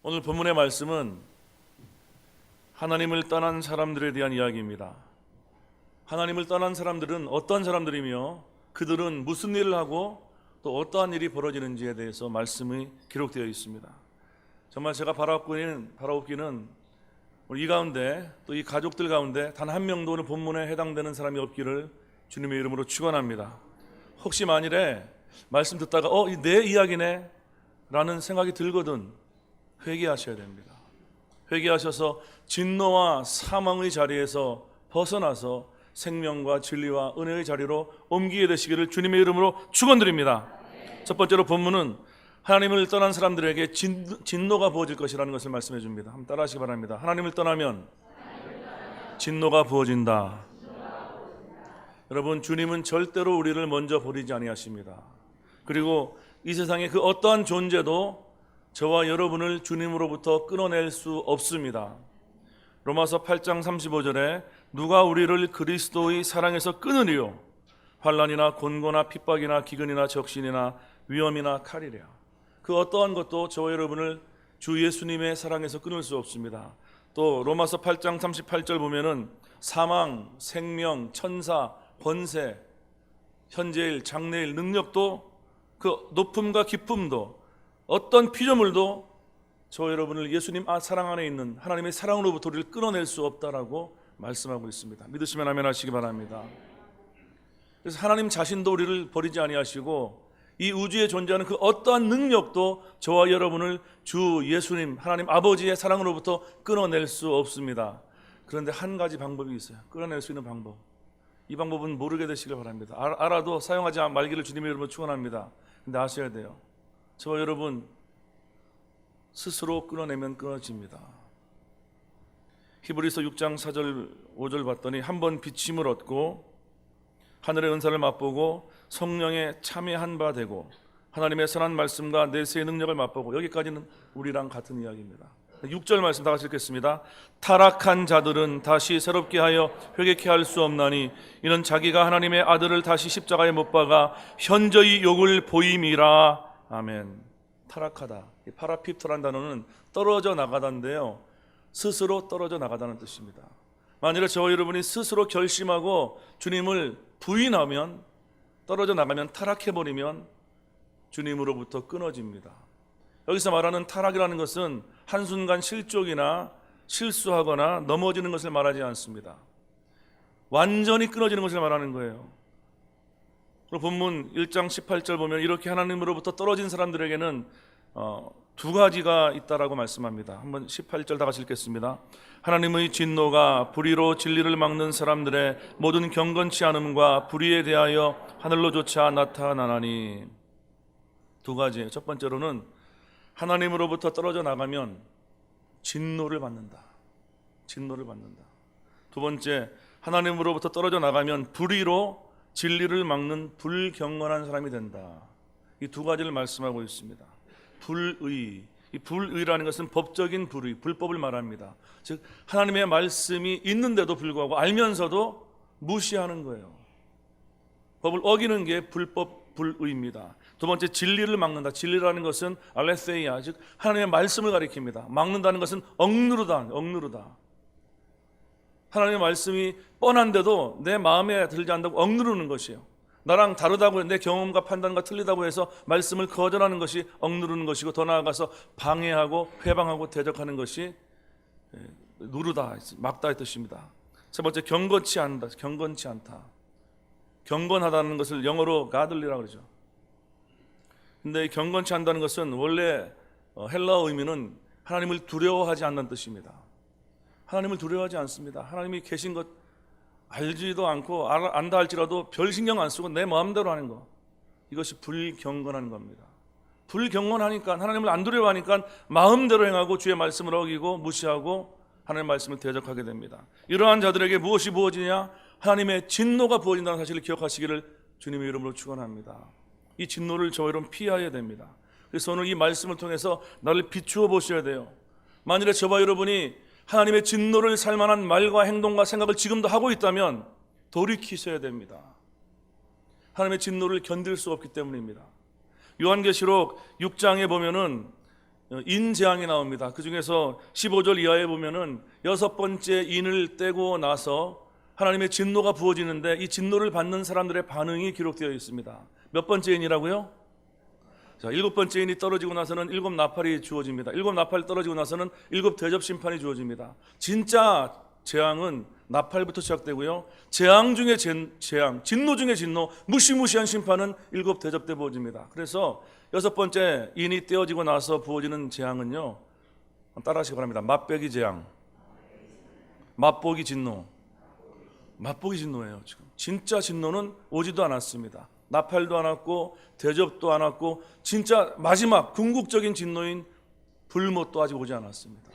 오늘 본문의 말씀은 하나님을 떠난 사람들에 대한 이야기입니다. 하나님을 떠난 사람들은 어떤 사람들이며 그들은 무슨 일을 하고 또 어떠한 일이 벌어지는지에 대해서 말씀이 기록되어 있습니다. 정말 제가 바라옵기는 이 가운데 또 이 가족들 가운데 단 한 명도 오늘 본문에 해당되는 사람이 없기를 주님의 이름으로 축원합니다. 혹시 만일에 말씀 듣다가 내 이야기네 라는 생각이 들거든 회개하셔야 됩니다. 회개하셔서 진노와 사망의 자리에서 벗어나서 생명과 진리와 은혜의 자리로 옮기게 되시기를 주님의 이름으로 축원드립니다. 첫 번째로 본문은 하나님을 떠난 사람들에게 진노가 부어질 것이라는 것을 말씀해 줍니다. 한번 따라하시기 바랍니다. 하나님을 떠나면 진노가 부어진다. 여러분, 주님은 절대로 우리를 먼저 버리지 아니하십니다. 그리고 이 세상에 그 어떠한 존재도 저와 여러분을 주님으로부터 끊어낼 수 없습니다. 로마서 8장 35절에 누가 우리를 그리스도의 사랑에서 끊으리요? 환난이나 곤고나 핍박이나 기근이나 적신이나 위험이나 칼이랴. 그 어떠한 것도 저와 여러분을 주 예수님의 사랑에서 끊을 수 없습니다. 또 로마서 8장 38절 보면은 사망, 생명, 천사, 권세, 현재일, 장래일, 능력도 그 높음과 기쁨도 어떤 피조물도 저 여러분을 예수님 사랑 안에 있는 하나님의 사랑으로부터 우리를 끊어낼 수 없다라고 말씀하고 있습니다. 믿으시면 아멘 하시기 바랍니다. 그래서 하나님 자신도 우리를 버리지 아니하시고 이 우주에 존재하는 그 어떠한 능력도 저와 여러분을 주 예수님 하나님 아버지의 사랑으로부터 끊어낼 수 없습니다. 그런데 한 가지 방법이 있어요. 끊어낼 수 있는 방법. 이 방법은 모르게 되시길 바랍니다. 알아도 사용하지 말기를 주님의 이름으로 축원합니다. 근데 아셔야 돼요. 저와 여러분 스스로 끊어내면 끊어집니다. 히브리서 6장 4절 5절 봤더니 한번 비침을 얻고 하늘의 은사를 맛보고 성령에 참여한 바 되고 하나님의 선한 말씀과 내세의 능력을 맛보고, 여기까지는 우리랑 같은 이야기입니다. 6절 말씀 다 같이 읽겠습니다. 타락한 자들은 다시 새롭게 하여 회개케 할 수 없나니 이는 자기가 하나님의 아들을 다시 십자가에 못 박아 현저히 욕을 보임이라. 아멘. 타락하다, 파라피토라는 단어는 떨어져 나가다인데요, 스스로 떨어져 나가다는 뜻입니다. 만일에 저와 여러분이 스스로 결심하고 주님을 부인하면, 떨어져 나가면, 타락해버리면 주님으로부터 끊어집니다. 여기서 말하는 타락이라는 것은 한순간 실족이나 실수하거나 넘어지는 것을 말하지 않습니다. 완전히 끊어지는 것을 말하는 거예요. 본문 1장 18절 보면 이렇게 하나님으로부터 떨어진 사람들에게는 두 가지가 있다라고 말씀합니다. 한번 18절 다 같이 읽겠습니다. 하나님의 진노가 불의로 진리를 막는 사람들의 모든 경건치 않음과 불의에 대하여 하늘로조차 나타나나니. 두 가지예요. 첫 번째로는 하나님으로부터 떨어져 나가면 진노를 받는다. 진노를 받는다. 두 번째, 하나님으로부터 떨어져 나가면 불의로 진리를 막는 불경건한 사람이 된다. 이 두 가지를 말씀하고 있습니다. 불의, 이 불의라는 것은 법적인 불의, 불법을 말합니다. 즉 하나님의 말씀이 있는데도 불구하고 알면서도 무시하는 거예요. 법을 어기는 게 불법, 불의입니다. 두 번째, 진리를 막는다. 진리라는 것은 알레세이아, 즉 하나님의 말씀을 가리킵니다. 막는다는 것은 억누르다. 하나님의 말씀이 뻔한데도 내 마음에 들지 않는다고 억누르는 것이에요. 나랑 다르다고, 내 경험과 판단과 틀리다고 해서 말씀을 거절하는 것이 억누르는 것이고, 더 나아가서 방해하고 회방하고 대적하는 것이 누르다, 막다의 뜻입니다. 세 번째, 경건치 않다. 경건하다는 것을 영어로 godly라고 그러죠. 근데 경건치 않다는 것은 원래 헬라어 의미는 하나님을 두려워하지 않는 뜻입니다. 하나님을 두려워하지 않습니다. 하나님이 계신 것 알지도 않고 안다 할지라도 별 신경 안 쓰고 내 마음대로 하는 거, 이것이 불경건한 겁니다. 불경건하니까, 하나님을 안 두려워하니까 마음대로 행하고 주의 말씀을 어기고 무시하고 하나님의 말씀을 대적하게 됩니다. 이러한 자들에게 무엇이 부어지냐? 하나님의 진노가 부어진다는 사실을 기억하시기를 주님의 이름으로 축원합니다. 이 진노를 저와 여러분 피해야 됩니다. 그래서 오늘 이 말씀을 통해서 나를 비추어 보셔야 돼요. 만일에 저와 여러분이 하나님의 진노를 살만한 말과 행동과 생각을 지금도 하고 있다면 돌이키셔야 됩니다. 하나님의 진노를 견딜 수 없기 때문입니다. 요한계시록 6장에 보면은 인재앙이 나옵니다. 그 중에서 15절 이하에 보면은 6번째 인을 떼고 나서 하나님의 진노가 부어지는데 이 진노를 받는 사람들의 반응이 기록되어 있습니다. 몇 번째 인이라고요? 자, 7번째 인이 떨어지고 나서는 7 나팔이 주어집니다. 7 나팔이 떨어지고 나서는 7 대접 심판이 주어집니다. 진짜 재앙은 나팔부터 시작되고요. 재앙 중에 재앙, 진노 중에 진노, 무시무시한 심판은 7 대접 때 부어집니다. 그래서 6번째 인이 떼어지고 나서 부어지는 재앙은요, 따라하시기 바랍니다. 맛배기 재앙, 맛보기 진노. 맛보기 진노예요. 지금 진짜 진노는 오지도 않았습니다. 나팔도 안 왔고 대접도 안 왔고 진짜 마지막 궁극적인 진노인 불못도 아직 오지 않았습니다.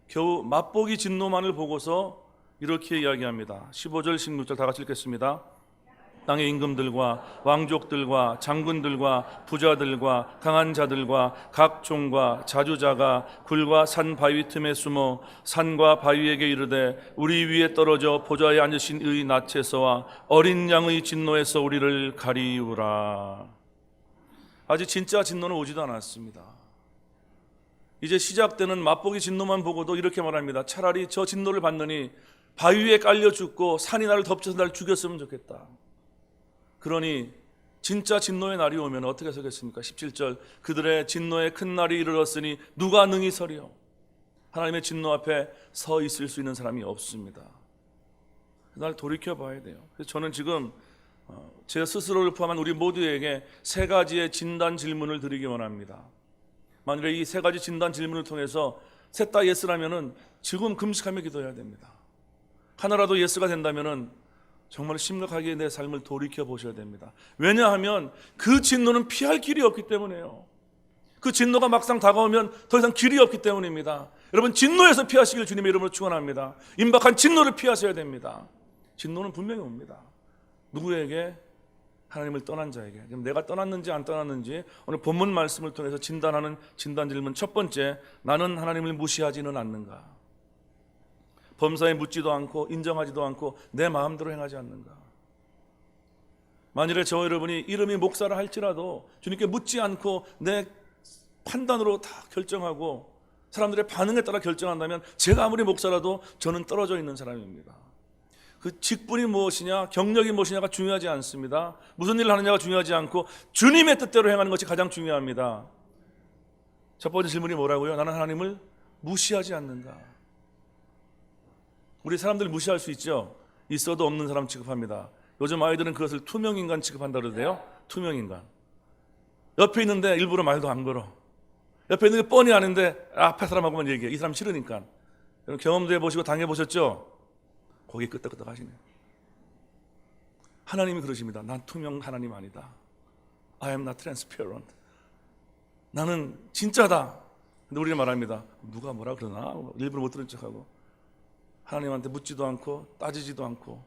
겨우 맛보기 진노만을 보고서 이렇게 이야기합니다. 15절 16절 다 같이 읽겠습니다. 땅의 임금들과 왕족들과 장군들과 부자들과 강한 자들과 각 종과 자주자가 굴과 산 바위 틈에 숨어 산과 바위에게 이르되 우리 위에 떨어져 보좌에 앉으신 의 낯에서와 어린 양의 진노에서 우리를 가리우라. 아직 진짜 진노는 오지도 않았습니다. 이제 시작되는 맛보기 진노만 보고도 이렇게 말합니다. 차라리 저 진노를 받느니 바위 위에 깔려 죽고 산이 나를 덮쳐서 날 죽였으면 좋겠다. 그러니 진짜 진노의 날이 오면 어떻게 서겠습니까? 17절 그들의 진노의 큰 날이 이르렀으니 누가 능히 서리요? 하나님의 진노 앞에 서 있을 수 있는 사람이 없습니다. 그날 돌이켜봐야 돼요. 그래서 저는 지금 제 스스로를 포함한 우리 모두에게 3가지의 진단 질문을 드리기 원합니다. 만일에 이 3가지 진단 질문을 통해서 셋 다 예스라면은 지금 금식하며 기도해야 됩니다. 하나라도 예스가 된다면은 정말 심각하게 내 삶을 돌이켜 보셔야 됩니다. 왜냐하면 그 진노는 피할 길이 없기 때문에요. 그 진노가 막상 다가오면 더 이상 길이 없기 때문입니다. 여러분 진노에서 피하시길 주님의 이름으로 축원합니다. 임박한 진노를 피하셔야 됩니다. 진노는 분명히 옵니다. 누구에게? 하나님을 떠난 자에게. 그럼 내가 떠났는지 안 떠났는지 오늘 본문 말씀을 통해서 진단하는 진단 질문 첫 번째, 나는 하나님을 무시하지는 않는가? 범사에 묻지도 않고 인정하지도 않고 내 마음대로 행하지 않는가? 만일에 저 여러분이 이름이 목사라 할지라도 주님께 묻지 않고 내 판단으로 다 결정하고 사람들의 반응에 따라 결정한다면 제가 아무리 목사라도 저는 떨어져 있는 사람입니다. 그 직분이 무엇이냐, 경력이 무엇이냐가 중요하지 않습니다. 무슨 일을 하느냐가 중요하지 않고 주님의 뜻대로 행하는 것이 가장 중요합니다. 첫 번째 질문이 뭐라고요? 나는 하나님을 무시하지 않는가? 우리 사람들 무시할 수 있죠. 있어도 없는 사람 취급합니다. 요즘 아이들은 그것을 투명인간 취급한다 그러대요. 투명인간. 옆에 있는데 일부러 말도 안 걸어. 옆에 있는 게 뻔히 아는데 앞에 사람하고만 얘기해. 이 사람 싫으니까. 경험도 해보시고 당해보셨죠? 고개 끄덕끄덕 하시네요. 하나님이 그러십니다. 난 투명 하나님 아니다. I am not transparent. 나는 진짜다. 근데 우리는 말합니다. 누가 뭐라 그러나? 일부러 못 들은 척하고. 하나님한테 묻지도 않고 따지지도 않고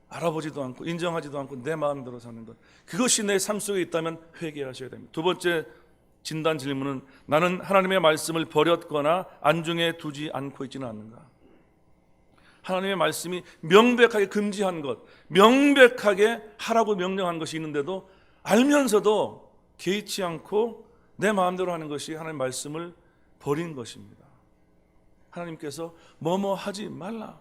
알아보지도 않고 인정하지도 않고 내 마음대로 사는 것, 그것이 내 삶 속에 있다면 회개하셔야 됩니다. 두 번째 진단 질문은 나는 하나님의 말씀을 버렸거나 안중에 두지 않고 있지는 않는가? 하나님의 말씀이 명백하게 금지한 것, 명백하게 하라고 명령한 것이 있는데도 알면서도 개의치 않고 내 마음대로 하는 것이 하나님의 말씀을 버린 것입니다. 하나님께서 뭐뭐 하지 말라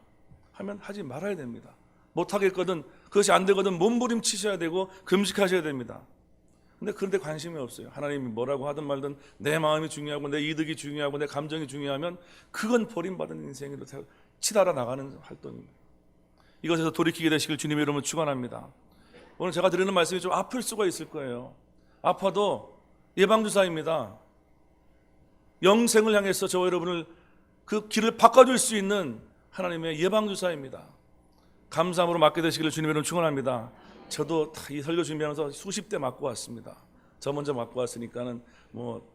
하면 하지 말아야 됩니다. 못하겠거든, 그것이 안 되거든 몸부림치셔야 되고 금식하셔야 됩니다. 그런데 관심이 없어요. 하나님이 뭐라고 하든 말든 내 마음이 중요하고 내 이득이 중요하고 내 감정이 중요하면 그건 버림받은 인생으로 치달아 나가는 활동입니다. 이것에서 돌이키게 되시길 주님의 이름으로 축원합니다. 오늘 제가 드리는 말씀이 좀 아플 수가 있을 거예요. 아파도 예방주사입니다. 영생을 향해서 저와 여러분을 그 길을 바꿔줄 수 있는 하나님의 예방주사입니다. 감사함으로 맞게 되시기를 주님의 이름으로 축원합니다. 저도 이 설교 준비하면서 수십 대 맞고 왔습니다. 저 먼저 맞고 왔으니까는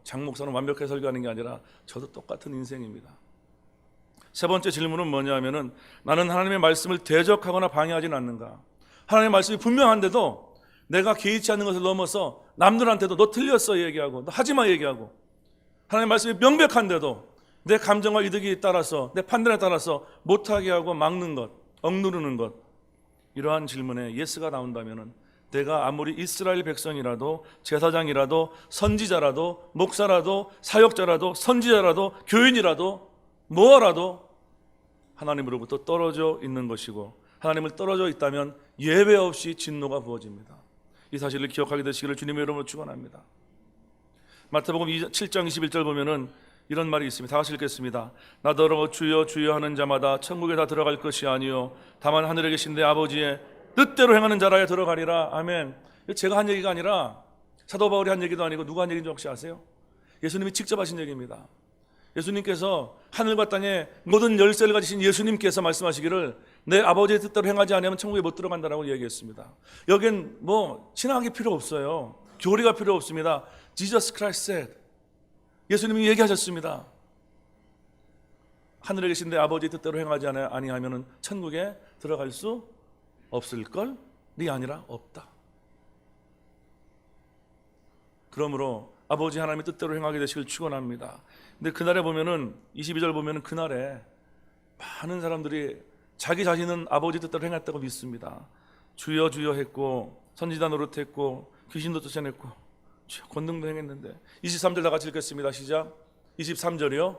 장 목사는 완벽하게 설교하는 게 아니라 저도 똑같은 인생입니다. 세 번째 질문은 뭐냐면은 나는 하나님의 말씀을 대적하거나 방해하지는 않는가? 하나님의 말씀이 분명한데도 내가 개의치 않는 것을 넘어서 남들한테도 너 틀렸어 얘기하고 너 하지마 얘기하고, 하나님의 말씀이 명백한데도 내 감정과 이득에 따라서 내 판단에 따라서 못하게 하고 막는 것, 억누르는 것, 이러한 질문에 예스가 나온다면 내가 아무리 이스라엘 백성이라도 제사장이라도 선지자라도 목사라도 사역자라도 선지자라도 교인이라도 뭐라도 하나님으로부터 떨어져 있는 것이고, 하나님을 떨어져 있다면 예외 없이 진노가 부어집니다. 이 사실을 기억하게 되시기를 주님의 이름으로 축원합니다. 마태복음 7장 21절 보면은 이런 말이 있습니다. 다 같이 읽겠습니다. 나더러 주여 주여 하는 자마다 천국에 다 들어갈 것이 아니요 다만 하늘에 계신 내 아버지의 뜻대로 행하는 자라야 들어가리라. 아멘. 제가 한 얘기가 아니라 사도 바울이 한 얘기도 아니고 누가 한 얘기인지 혹시 아세요? 예수님이 직접 하신 얘기입니다. 예수님께서 하늘과 땅에 모든 열쇠를 가지신 예수님께서 말씀하시기를 내 아버지의 뜻대로 행하지 않으면 천국에 못 들어간다라고 얘기했습니다. 여긴 뭐 신학이 필요 없어요. 교리가 필요 없습니다. Jesus Christ said. 예수님이 얘기하셨습니다. 하늘에 계신 내 아버지의 뜻대로 행하지 아니하면 천국에 들어갈 수 없을걸? 이 아니라 없다. 그러므로 아버지 하나님의 뜻대로 행하게 되시길 축원합니다. 근데 그날에 보면은 22절 보면은 그날에 많은 사람들이 자기 자신은 아버지 뜻대로 행했다고 믿습니다. 주여 주여 했고 선지자 노릇했고 귀신도 쫓아냈고 권능도 행했는데 23절 다 같이 읽겠습니다. 시작. 23절이요.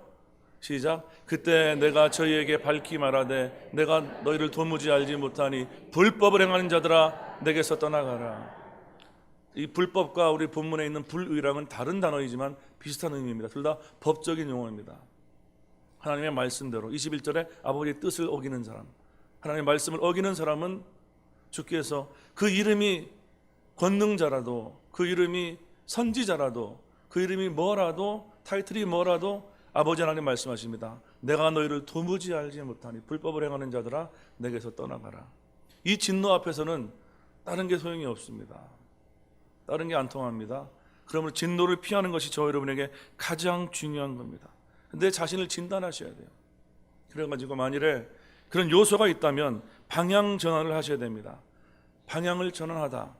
시작. 그때 내가 저희에게 밝히 말하되 내가 너희를 도무지 알지 못하니 불법을 행하는 자들아 내게서 떠나가라. 이 불법과 우리 본문에 있는 불의랑은 다른 단어이지만 비슷한 의미입니다. 둘 다 법적인 용어입니다. 하나님의 말씀대로 21절에 아버지의 뜻을 어기는 사람, 하나님의 말씀을 어기는 사람은 주께서 그 이름이 권능자라도 그 이름이 선지자라도 그 이름이 뭐라도 타이틀이 뭐라도 아버지 하나님 말씀하십니다. 내가 너희를 도무지 알지 못하니 불법을 행하는 자들아 내게서 떠나가라. 이 진노 앞에서는 다른 게 소용이 없습니다. 다른 게 안 통합니다. 그러므로 진노를 피하는 것이 저 여러분에게 가장 중요한 겁니다. 내 자신을 진단하셔야 돼요. 그래가지고 만일에 그런 요소가 있다면 방향 전환을 하셔야 됩니다. 방향을 전환하다.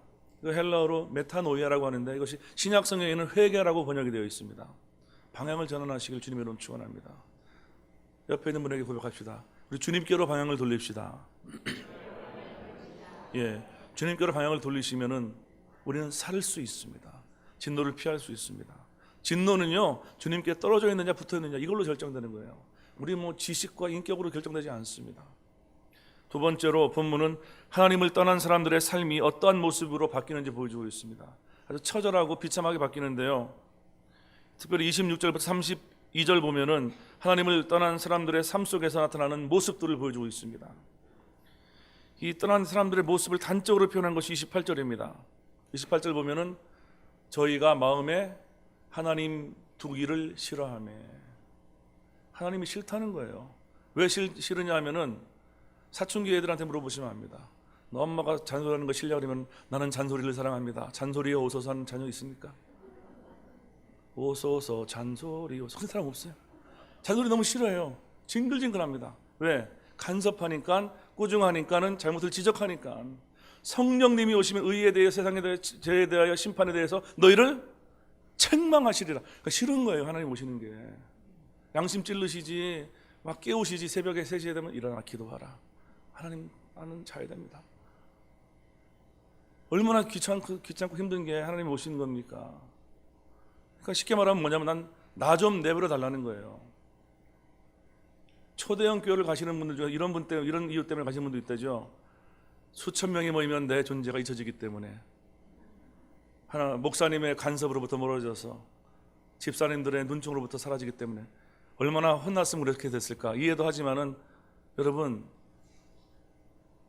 헬라어로 메타노이아라고 하는데 이것이 신약 성경에는 회개라고 번역이 되어 있습니다. 방향을 전환하시길 주님의 이름으로 축원합니다. 옆에 있는 분에게 고백합시다. 우리 주님께로 방향을 돌립시다. 예, 주님께로 방향을 돌리시면은 우리는 살 수 있습니다. 진노를 피할 수 있습니다. 진노는요, 주님께 떨어져 있느냐 붙어 있느냐 이걸로 결정되는 거예요. 우리 뭐 지식과 인격으로 결정되지 않습니다. 두 번째로 본문은 하나님을 떠난 사람들의 삶이 어떠한 모습으로 바뀌는지 보여주고 있습니다. 아주 처절하고 비참하게 바뀌는데요. 특별히 26절부터 32절 보면은 하나님을 떠난 사람들의 삶 속에서 나타나는 모습들을 보여주고 있습니다. 이 떠난 사람들의 모습을 단적으로 표현한 것이 28절입니다. 28절 보면은 저희가 마음에 하나님 두기를 싫어하며, 하나님이 싫다는 거예요. 왜 싫으냐 하면은 사춘기 애들한테 물어보시면 압니다. 너 엄마가 잔소리하는 거 싫냐 그러면 나는 잔소리를 사랑합니다. 잔소리에 오소서 하는 자녀 있습니까? 오소서 잔소리 오소서 하는 사람 없어요. 잔소리 너무 싫어해요. 징글징글합니다. 왜? 간섭하니까, 꾸중하니까는, 잘못을 지적하니까. 성령님이 오시면 의에 대해, 세상에 대해, 죄에 대하여, 심판에 대해서 너희를 책망하시리라. 그러니까 싫은 거예요. 하나님 오시는 게. 양심 찔르시지, 막 깨우시지. 새벽에 3시에 되면 일어나 기도하라. 하나님 나는 자야 됩니다. 얼마나 귀찮고 힘든 게 하나님 오시는 겁니까? 그러니까 쉽게 말하면 뭐냐면 나 좀 내버려 달라는 거예요. 초대형 교회를 가시는 분들 중에 이런 분 때문에, 이런 이유 때문에 가시는 분도 있다죠. 수천 명이 모이면 내 존재가 잊혀지기 때문에, 하나 목사님의 간섭으로부터 멀어져서 집사님들의 눈총으로부터 사라지기 때문에 얼마나 혼났으면 그렇게 됐을까 이해도 하지만은, 여러분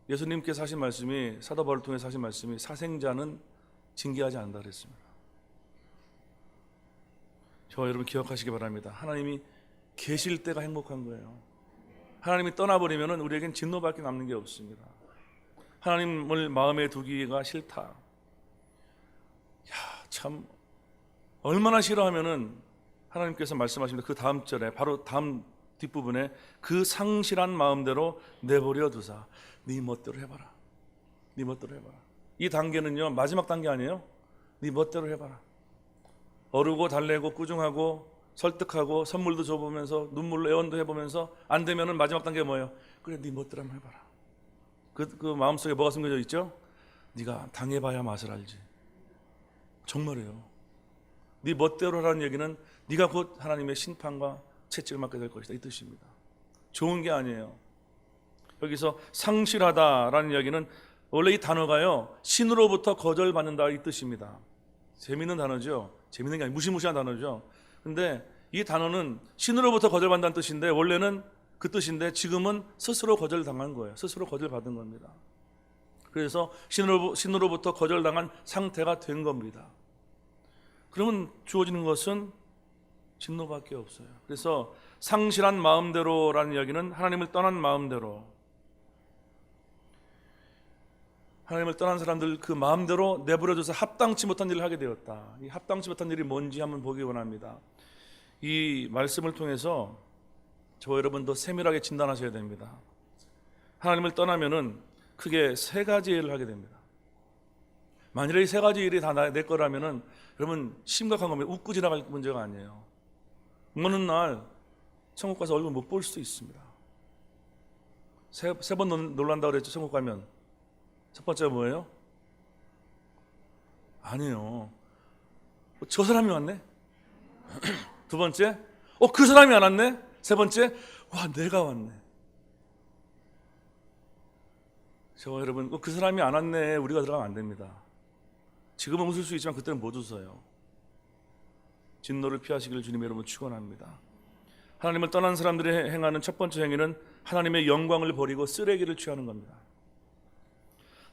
예수님께서 하신 말씀이, 사도 바울을 통해서 하신 말씀이 사생자는 징계하지 않는다 그랬습니다. 저와 여러분 기억하시기 바랍니다. 하나님이 계실 때가 행복한 거예요. 하나님이 떠나버리면 우리에겐 진노밖에 남는 게 없습니다. 하나님을 마음에 두기가 싫다. 야, 참 얼마나 싫어하면은 하나님께서 말씀하십니다. 그 다음 절에, 바로 다음 뒷부분에 그 상실한 마음대로 내버려 두사 네 멋대로 해봐라. 네 멋대로 해봐라. 이 단계는요 마지막 단계 아니에요? 네 멋대로 해봐라. 어르고 달래고 꾸중하고 설득하고 선물도 줘보면서 눈물로 애원도 해보면서 안 되면은 마지막 단계 뭐예요? 그래 네 멋대로 한번 해봐라. 그 마음속에 뭐가 숨겨져 있죠? 네가 당해봐야 맛을 알지. 정말이에요. 네 멋대로 하라는 얘기는 네가 곧 하나님의 심판과 채찍을 맞게 될 것이다, 이 뜻입니다. 좋은 게 아니에요. 여기서 상실하다라는 이야기는 원래 이 단어가요, 신으로부터 거절받는다, 이 뜻입니다. 재밌는 단어죠. 재밌는 게 아니고 무시무시한 단어죠. 근데 이 단어는 신으로부터 거절받는다는 뜻인데, 원래는 그 뜻인데 지금은 스스로 거절당한 거예요. 스스로 거절받은 겁니다. 그래서 신으로부터 거절당한 상태가 된 겁니다. 그러면 주어지는 것은 진노밖에 없어요. 그래서 상실한 마음대로라는 이야기는 하나님을 떠난 마음대로, 하나님을 떠난 사람들 그 마음대로 내버려둬서 합당치 못한 일을 하게 되었다. 이 합당치 못한 일이 뭔지 한번 보기 원합니다. 이 말씀을 통해서 저와 여러분 더 세밀하게 진단하셔야 됩니다. 하나님을 떠나면은 크게 세 가지 일을 하게 됩니다. 만일에 이 세 가지 일이 다 내 거라면은 여러분 심각한 겁니다. 웃고 지나갈 문제가 아니에요. 어느 날 천국 가서 얼굴 못 볼 수도 있습니다. 세 번 놀란다고 그랬죠. 천국 가면 첫 번째가 뭐예요? 아니에요. 저 사람이 왔네. 두 번째, 그 사람이 안 왔네. 세 번째, 와, 내가 왔네. 저와 여러분, 그 사람이 안 왔네, 우리가 들어가면 안 됩니다. 지금은 웃을 수 있지만 그때는 못 웃어요. 진노를 피하시기를 주님 여러분 축원합니다. 하나님을 떠난 사람들이 행하는 첫 번째 행위는 하나님의 영광을 버리고 쓰레기를 취하는 겁니다.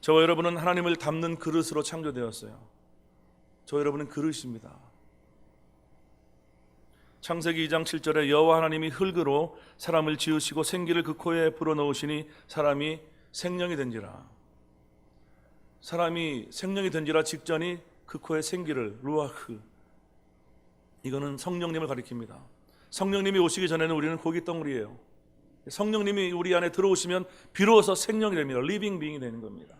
저와 여러분은 하나님을 담는 그릇으로 창조되었어요. 저와 여러분은 그릇입니다. 창세기 2장 7절에 여호와 하나님이 흙으로 사람을 지으시고 생기를 그 코에 불어넣으시니 사람이 생명이 된지라. 사람이 생명이 된지라 직전이 그 코에 생기를, 루아흐, 이거는 성령님을 가리킵니다. 성령님이 오시기 전에는 우리는 고기 덩어리예요. 성령님이 우리 안에 들어오시면 비로소 생명이 됩니다. 리빙 빙이 되는 겁니다.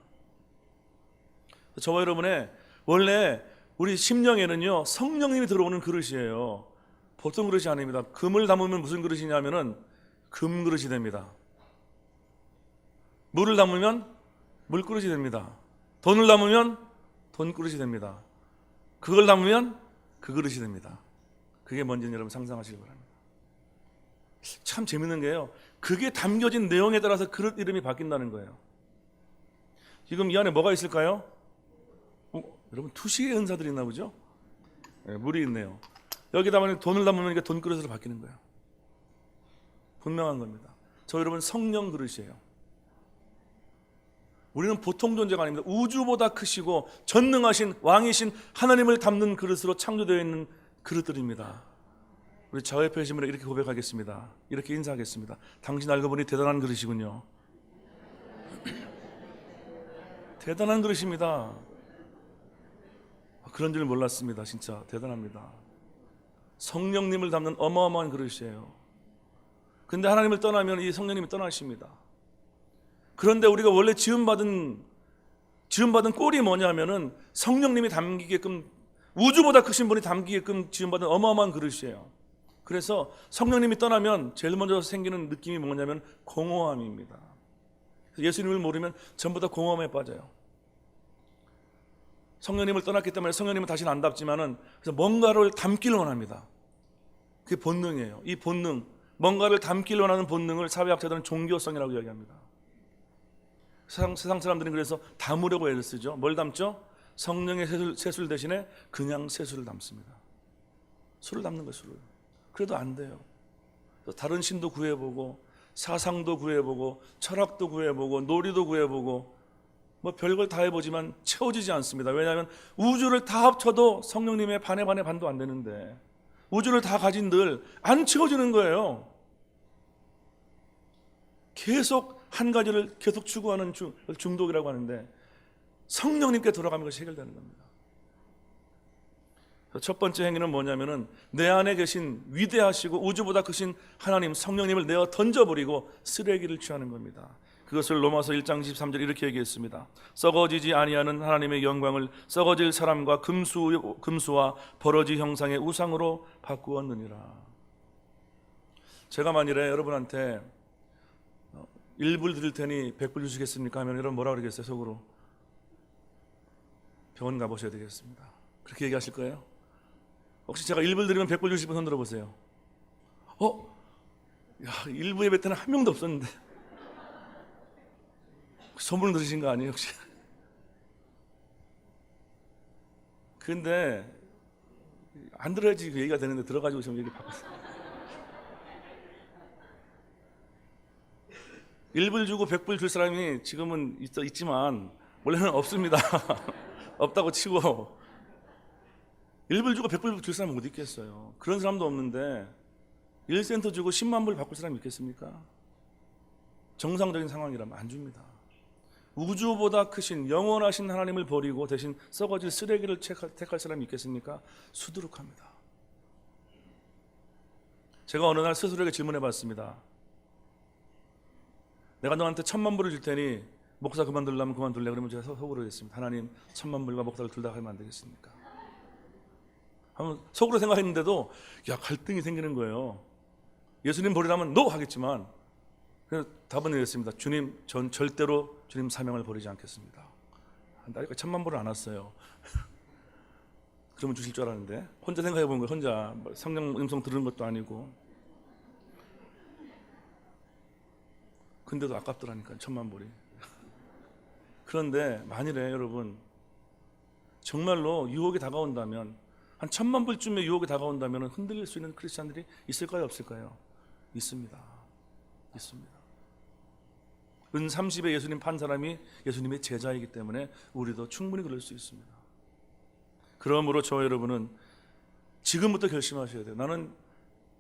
저와 여러분의 원래 우리 심령에는요, 성령님이 들어오는 그릇이에요. 보통 그릇이 아닙니다. 금을 담으면 무슨 그릇이냐면은 금 그릇이 됩니다. 물을 담으면 물 그릇이 됩니다. 돈을 담으면 돈 그릇이 됩니다. 그걸 담으면 그 그릇이 됩니다. 그게 뭔지는 여러분 상상하시기 바랍니다. 참 재밌는 게요, 그게 담겨진 내용에 따라서 그릇 이름이 바뀐다는 거예요. 지금 이 안에 뭐가 있을까요? 여러분 투시의 은사들이 있나 보죠? 네, 물이 있네요. 여기다가 돈을 담으면 이게 돈 그릇으로 바뀌는 거예요. 분명한 겁니다. 저 여러분 성령 그릇이에요. 우리는 보통 존재가 아닙니다. 우주보다 크시고 전능하신 왕이신 하나님을 담는 그릇으로 창조되어 있는 그릇들입니다. 우리 좌우에 펴시면 이렇게 고백하겠습니다. 이렇게 인사하겠습니다. 당신 알고 보니 대단한 그릇이군요. 대단한 그릇입니다. 그런 줄 몰랐습니다. 진짜 대단합니다. 성령님을 담는 어마어마한 그릇이에요. 근데 하나님을 떠나면 이 성령님이 떠나십니다. 그런데 우리가 원래 지음받은 꼴이 뭐냐면은 성령님이 담기게끔, 우주보다 크신 분이 담기게끔 지음받은 어마어마한 그릇이에요. 그래서 성령님이 떠나면 제일 먼저 생기는 느낌이 뭐냐면 공허함입니다. 예수님을 모르면 전부 다 공허함에 빠져요. 성령님을 떠났기 때문에 성령님은 다시는 안 담지만은, 그래서 뭔가를 담기를 원합니다. 그게 본능이에요. 이 본능, 뭔가를 담기를 원하는 본능을 사회학자들은 종교성이라고 이야기합니다. 세상 사람들은 그래서 담으려고 애를 쓰죠. 뭘 담죠? 성령의 세술 대신에 그냥 세술을 담습니다. 술을 담는 거예요, 술을. 그래도 안 돼요. 다른 신도 구해보고, 사상도 구해보고, 철학도 구해보고, 놀이도 구해보고, 뭐 별걸 다 해보지만 채워지지 않습니다. 왜냐하면 우주를 다 합쳐도 성령님의 반의 반도 안 되는데, 우주를 다 가진들 안 채워지는 거예요. 계속 한 가지를 계속 추구하는 중독이라고 하는데, 성령님께 돌아가면 그것이 해결되는 겁니다. 첫 번째 행위는 뭐냐면은 내 안에 계신 위대하시고 우주보다 크신 하나님 성령님을 내어 던져버리고 쓰레기를 취하는 겁니다. 그것을 로마서 1장 23절 이렇게 얘기했습니다. 썩어지지 아니하는 하나님의 영광을 썩어질 사람과 금수와 버러지 형상의 우상으로 바꾸었느니라. 제가 만일에 여러분한테 1불 드릴 테니 100불 주시겠습니까 하면 여러분 뭐라 그러겠어요? 속으로 병원 가보셔야 되겠습니다. 그렇게 얘기하실 거예요? 혹시 제가 1불 드리면 100불 주실 분 손 들어보세요. 야, 일부 예배 때는 한 명도 없었는데 소문을 들으신 거 아니에요 혹시? 근데 안 들어야지 그 얘기가 되는데 들어가지고 지금 얘기 바꿨어요. 1불 주고 100불 줄 사람이 지금은 있지만 원래는 없습니다. 없다고 치고 1불 주고 100불 줄 사람은 어디 있겠어요. 그런 사람도 없는데 1센트 주고 10만 불 바꿀 사람이 있겠습니까? 정상적인 상황이라면 안 줍니다. 우주보다 크신 영원하신 하나님을 버리고 대신 썩어질 쓰레기를 택할 사람이 있겠습니까? 수두룩합니다. 제가 어느 날 스스로에게 질문해 봤습니다. 내가 너한테 1000만 불을 줄 테니 목사 그만두려면 그만둘래? 그러면 제가 속으로 했습니다. 하나님 1000만 불과 목사를 둘 다 하면 안 되겠습니까? 한번 속으로 생각했는데도 갈등이 생기는 거예요. 예수님 버리라면 NO 하겠지만 그래서 답은 이랬습니다. 주님, 전 절대로 주님 사명을 버리지 않겠습니다. 나이가 1000만 불을 안 왔어요. 그러면 주실 줄 알았는데 혼자 생각해 본 거예요. 혼자 성령 음성 들은 것도 아니고. 근데도 아깝더라니까요. 1000만 불이. 그런데 만일에 여러분 정말로 유혹이 다가온다면 한 1000만 불쯤의 유혹이 다가온다면 흔들릴 수 있는 크리스찬들이 있을까요? 없을까요? 있습니다. 있습니다. 은 30에 예수님 판 사람이 예수님의 제자이기 때문에 우리도 충분히 그럴 수 있습니다. 그러므로 저와 여러분은 지금부터 결심하셔야 돼요. 나는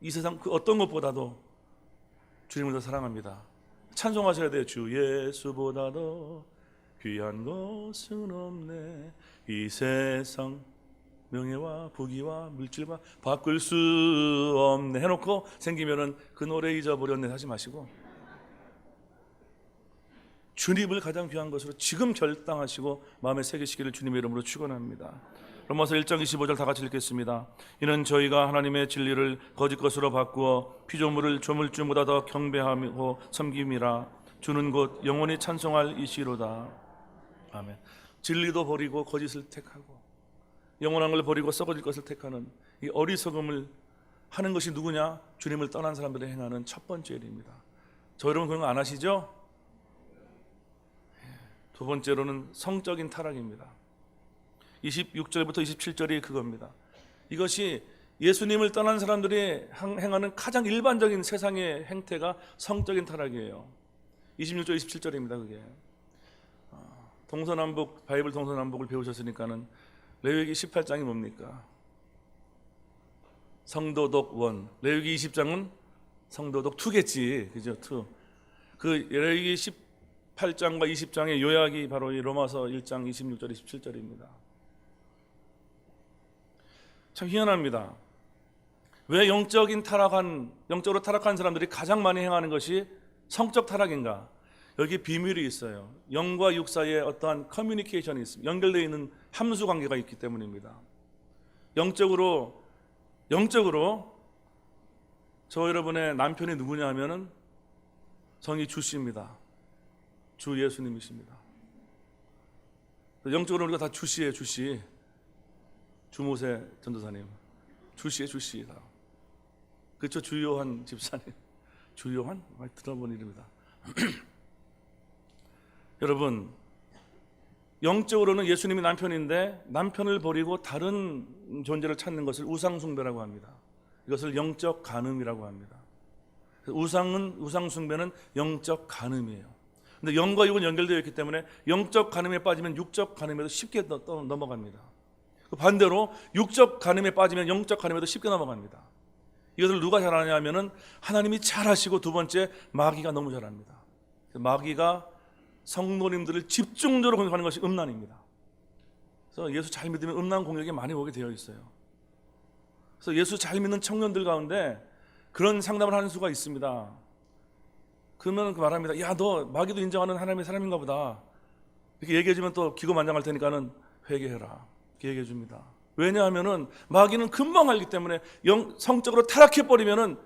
이 세상 그 어떤 것보다도 주님을 더 사랑합니다. 찬송하셔야 돼요. 주 예수보다 더 귀한 것은 없네. 이 세상 명예와 부귀와 물질과 바꿀 수 없네 해놓고 생기면은 그 노래 잊어버렸네 하지 마시고 주님을 가장 귀한 것으로 지금 결단하시고 마음에 새기시기를 주님의 이름으로 축원합니다. 로마서 1장 25절 다 같이 읽겠습니다. 이는 저희가 하나님의 진리를 거짓 것으로 바꾸어 피조물을 조물주보다 더 경배하고 섬김이라. 주는 곧 영원히 찬송할 이시로다. 아멘. 진리도 버리고 거짓을 택하고 영원한 걸 버리고 썩어질 것을 택하는 이 어리석음을 하는 것이 누구냐? 주님을 떠난 사람들이 행하는 첫 번째 일입니다. 저 여러분 그런 거 안 하시죠? 두 번째로는 성적인 타락입니다. 26절부터 27절이 그겁니다. 이것이 예수님을 떠난 사람들이 행하는 가장 일반적인 세상의 행태가 성적인 타락이에요. 26절 27절입니다. 그게 동서남북 바이블 동서남북을 배우셨으니까는 레위기 18장이 뭡니까? 성도독 1. 레위기 20장은 성도독 2겠지. 그죠? 2. 그 레위기 18장과 20장의 요약이 바로 이 로마서 1장 26절 27절입니다. 참 희한합니다. 왜 영적으로 타락한 사람들이 가장 많이 행하는 것이 성적 타락인가? 여기 비밀이 있어요. 영과 육 사이에 어떠한 커뮤니케이션이 있습니다. 연결되어 있는 함수 관계가 있기 때문입니다. 영적으로 저 여러분의 남편이 누구냐 하면은 성이 주씨입니다. 주 예수님이십니다. 영적으로 우리가 다 주씨예요. 주씨. 주모세 전도사님 주씨의 주씨다. 그렇죠? 주요한 집사님. 주요한? 많이 들어본 이름이다. 여러분 영적으로는 예수님이 남편인데 남편을 버리고 다른 존재를 찾는 것을 우상숭배라고 합니다. 이것을 영적 간음이라고 합니다. 우상숭배는 영적 간음이에요. 근데 영과 육은 연결되어 있기 때문에 영적 간음에 빠지면 육적 간음에도 쉽게 넘어갑니다. 반대로 육적 간음에 빠지면 영적 간음에도 쉽게 넘어갑니다. 이것을 누가 잘하냐 하면은 하나님이 잘하시고 두 번째 마귀가 너무 잘합니다. 마귀가 성도님들을 집중적으로 공격하는 것이 음란입니다. 그래서 예수 잘 믿으면 음란 공격이 많이 오게 되어 있어요. 그래서 예수 잘 믿는 청년들 가운데 그런 상담을 하는 수가 있습니다. 그러면 말합니다. 야, 너 마귀도 인정하는 하나님의 사람인가 보다. 이렇게 얘기해주면 또 기고만장할 테니까는 회개해라. 이렇게 얘기해 줍니다. 왜냐하면은 마귀는 금방 알기 때문에 성적으로 타락해버리면은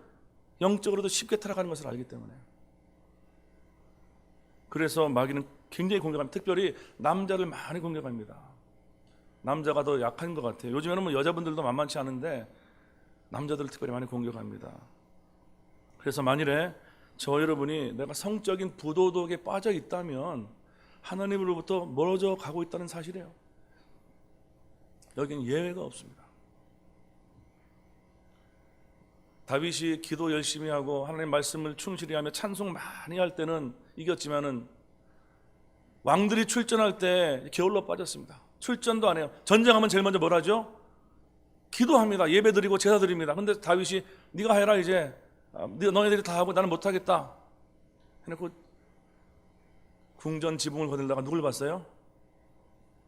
영적으로도 쉽게 타락하는 것을 알기 때문에. 그래서 마귀는 굉장히 공격합니다. 특별히 남자를 많이 공격합니다. 남자가 더 약한 것 같아요. 요즘에는 뭐 여자분들도 만만치 않은데 남자들을 특별히 많이 공격합니다. 그래서 만일에 저 여러분이 내가 성적인 부도덕에 빠져 있다면 하나님으로부터 멀어져 가고 있다는 사실이에요. 여기는 예외가 없습니다. 다윗이 기도 열심히 하고 하나님 말씀을 충실히 하며 찬송 많이 할 때는 이겼지만은 왕들이 출전할 때 게을러 빠졌습니다. 출전도 안 해요. 전쟁하면 제일 먼저 뭘 하죠? 기도합니다. 예배 드리고 제사 드립니다. 근데 다윗이 네가 해라 이제, 너희들이 다 하고 나는 못하겠다 해놓고 궁전 지붕을 거들다가 누굴 봤어요?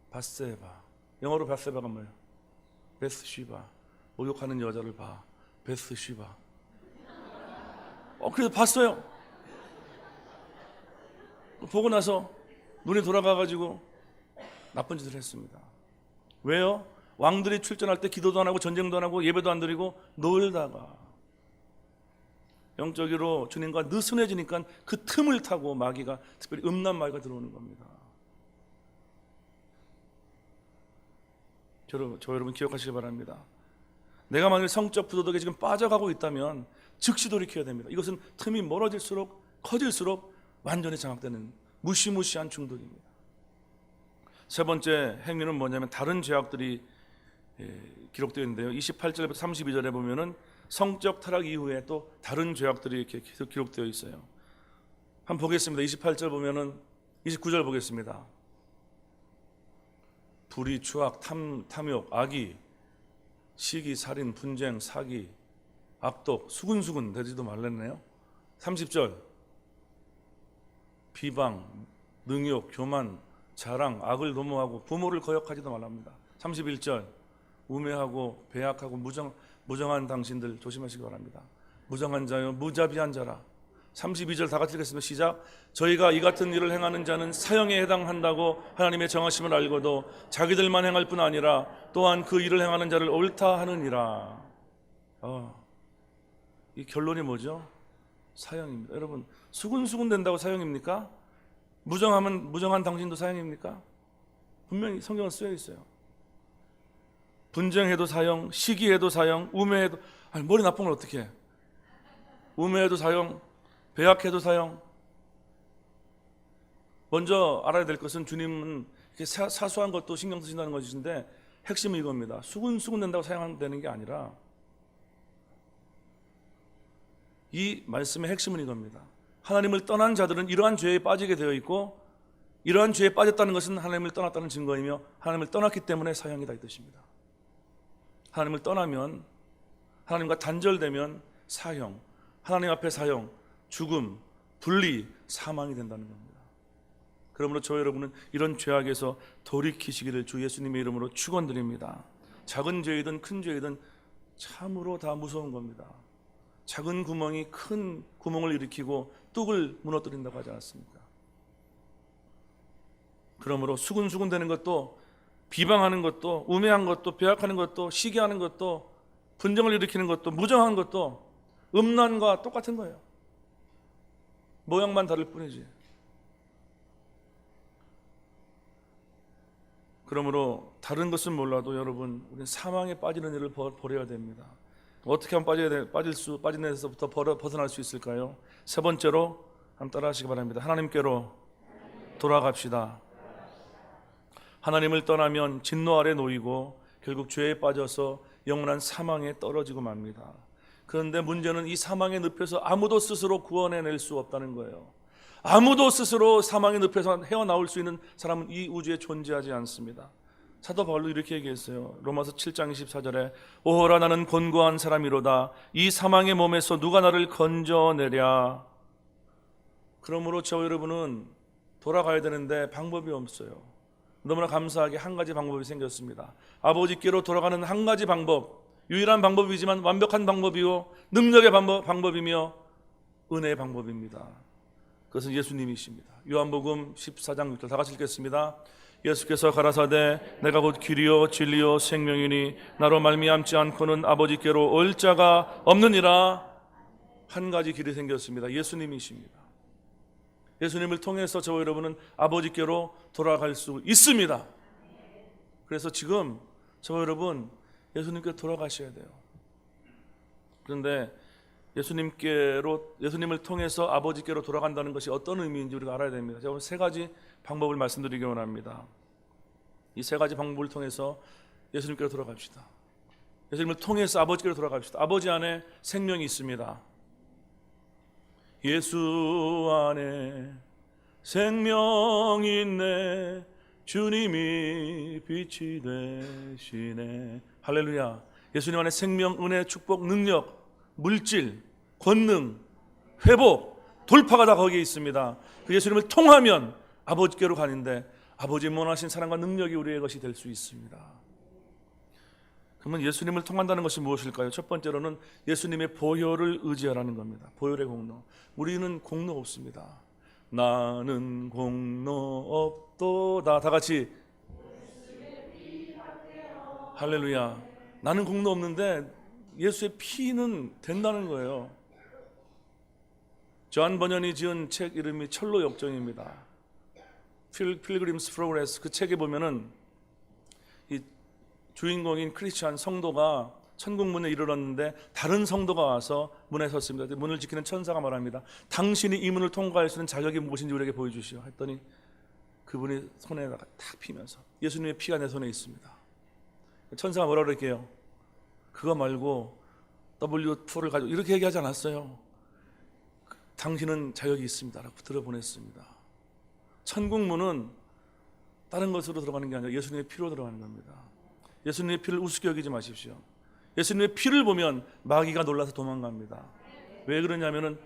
밧세바. 영어로 밧세바가 뭐예요? 베스시바. 목욕하는 여자를 봐. 베스시바. 그래서 봤어요. 보고 나서 눈이 돌아가가지고 나쁜 짓을 했습니다. 왜요? 왕들이 출전할 때 기도도 안 하고 전쟁도 안 하고 예배도 안 드리고 놀다가 영적으로 주님과 느슨해지니까 그 틈을 타고 마귀가, 특별히 음란 마귀가 들어오는 겁니다. 저 여러분 기억하시기 바랍니다. 내가 만일 성적 부도덕에 지금 빠져가고 있다면 즉시 돌이켜야 됩니다. 이것은 틈이 멀어질수록 커질수록 완전히 장악되는 무시무시한 중독입니다. 세 번째 행위는 뭐냐면 다른 죄악들이 기록되어 있는데요. 28절부터 32절에 보면은 성적 타락 이후에 또 다른 죄악들이 이렇게 계속 기록되어 있어요. 한번 보겠습니다. 28절 보면은 29절 보겠습니다. 불의, 추악, 탐욕, 악의, 시기, 살인, 분쟁, 사기, 악독, 수근수근 되지도 말랬네요. 30절 비방, 능욕, 교만, 자랑, 악을 도모하고 부모를 거역하지도 말랍니다. 31절 우매하고 배약하고 무정한 당신들 조심하시기 바랍니다. 무정한 자요 무자비한 자라. 32절 다 같이 읽겠습니다. 시작. 저희가 이 같은 일을 행하는 자는 사형에 해당한다고 하나님의 정하심을 알고도 자기들만 행할 뿐 아니라 또한 그 일을 행하는 자를 옳다 하느니라. 이 결론이 뭐죠? 사형입니다. 여러분, 수근수근 된다고 사형입니까? 무정한 당신도 사형입니까? 분명히 성경에 쓰여 있어요. 분쟁해도 사형, 시기해도 사형, 우매해도, 머리 나쁜 걸 어떻게 해? 우매해도 사형, 배약해도 사형. 먼저 알아야 될 것은 주님은 이렇게 사소한 것도 신경 쓰신다는 것인데 핵심은 이겁니다. 수근수근 된다고 사형되는 게 아니라 이 말씀의 핵심은 이겁니다. 하나님을 떠난 자들은 이러한 죄에 빠지게 되어 있고 이러한 죄에 빠졌다는 것은 하나님을 떠났다는 증거이며 하나님을 떠났기 때문에 사형이다 이 뜻입니다. 하나님을 떠나면, 하나님과 단절되면 사형, 하나님 앞에 사형, 죽음, 분리, 사망이 된다는 겁니다. 그러므로 저 여러분은 이런 죄악에서 돌이키시기를 주 예수님의 이름으로 축원드립니다. 작은 죄이든 큰 죄이든 참으로 다 무서운 겁니다. 작은 구멍이 큰 구멍을 일으키고 뚝을 무너뜨린다고 하지 않았습니까? 그러므로 수근수근 되는 것도, 비방하는 것도, 우매한 것도, 배약하는 것도, 시기하는 것도, 분쟁을 일으키는 것도, 무정한 것도 음란과 똑같은 거예요. 모양만 다를 뿐이지. 그러므로 다른 것은 몰라도 여러분, 우리는 사망에 빠지는 일을 버려야 됩니다. 어떻게 하면 빠진 데서부터 벗어날 수 있을까요? 세 번째로 한번 따라하시기 바랍니다. 하나님께로 돌아갑시다. 하나님을 떠나면 진노 아래 놓이고 결국 죄에 빠져서 영원한 사망에 떨어지고 맙니다. 그런데 문제는 이 사망의 늪에서 아무도 스스로 구원해낼 수 없다는 거예요. 아무도 스스로 사망의 늪에서 헤어나올 수 있는 사람은 이 우주에 존재하지 않습니다. 사도 바울도 이렇게 얘기했어요. 로마서 7장 24절에 오호라 나는 곤고한 사람이로다. 이 사망의 몸에서 누가 나를 건져내랴. 그러므로 저 여러분은 돌아가야 되는데 방법이 없어요. 너무나 감사하게 한 가지 방법이 생겼습니다. 아버지께로 돌아가는 한 가지 방법, 유일한 방법이지만 완벽한 방법이요 능력의 방법이며 은혜의 방법입니다. 그것은 예수님이십니다. 요한복음 14장 6절 다 같이 읽겠습니다. 예수께서 가라사대 내가 곧 길이요 진리요 생명이니 나로 말미암지 않고는 아버지께로 올 자가 없느니라. 한 가지 길이 생겼습니다. 예수님이십니다. 예수님을 통해서 저와 여러분은 아버지께로 돌아갈 수 있습니다. 그래서 지금 저와 여러분 예수님께 돌아가셔야 돼요. 그런데 예수님을 통해서 아버지께로 돌아간다는 것이 어떤 의미인지 우리가 알아야 됩니다. 제가 오늘 세 가지 방법을 말씀드리기 원합니다. 이 세 가지 방법을 통해서 예수님께로 돌아갑시다. 예수님을 통해서 아버지께로 돌아갑시다. 아버지 안에 생명이 있습니다. 예수 안에 생명이 있네, 주님이 빛이 되시네. 할렐루야. 예수님 안에 생명, 은혜, 축복, 능력, 물질, 권능, 회복, 돌파가 다 거기에 있습니다. 그 예수님을 통하면 아버지께로 가는데 아버지의 원하신 사랑과 능력이 우리의 것이 될 수 있습니다. 그러면 예수님을 통한다는 것이 무엇일까요? 첫 번째로는 예수님의 보혈을 의지하라는 겁니다. 보혈의 공로. 우리는 공로 없습니다. 나는 공로 없도다. 다 같이 할렐루야. 나는 공로 없는데 예수의 피는 된다는 거예요. 존 버년이 지은 책 이름이 철로 역정입니다. 필그림스 프로그레스. 그 책에 보면은 이 주인공인 크리스찬 성도가 천국 문에 이르렀는데 다른 성도가 와서 문에 섰습니다. 문을 지키는 천사가 말합니다. 당신이 이 문을 통과할 수 있는 자격이 무엇인지 우리에게 보여주시오. 했더니 그분이 손에다가 탁 피면서 예수님의 피가 내 손에 있습니다. 천사가 뭐라 그럴게요? 그거 말고 W4를 가지고 이렇게 얘기하지 않았어요. 당신은 자격이 있습니다 라고 들어보냈습니다. 천국 문은 다른 것으로 들어가는 게 아니라 예수님의 피로 들어가는 겁니다. 예수님의 피를 우습게 여기지 마십시오. 예수님의 피를 보면 마귀가 놀라서 도망갑니다. 왜 그러냐면은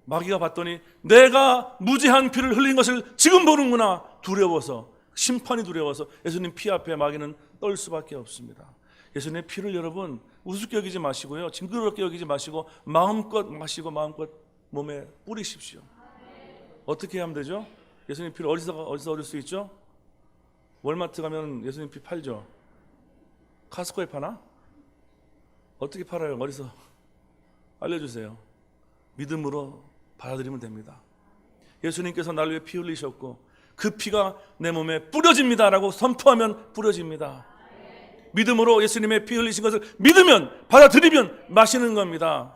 마귀가 봤더니 내가 무죄한 피를 흘린 것을 지금 보는구나. 두려워서, 심판이 두려워서 예수님 피 앞에 마귀는 떨 수밖에 없습니다. 예수님의 피를 여러분 우습게 여기지 마시고요, 징그럽게 여기지 마시고 마음껏 마시고 마음껏 몸에 뿌리십시오. 어떻게 하면 되죠? 예수님 피를 어디서 얻을 수 있죠? 월마트 가면 예수님 피 팔죠. 카스코에 파나? 어떻게 팔아요? 어디서? 알려주세요. 믿음으로 받아들이면 됩니다. 예수님께서 날 위해 피 흘리셨고 그 피가 내 몸에 뿌려집니다라고 선포하면 뿌려집니다. 믿음으로 예수님의 피 흘리신 것을 믿으면, 받아들이면 마시는 겁니다.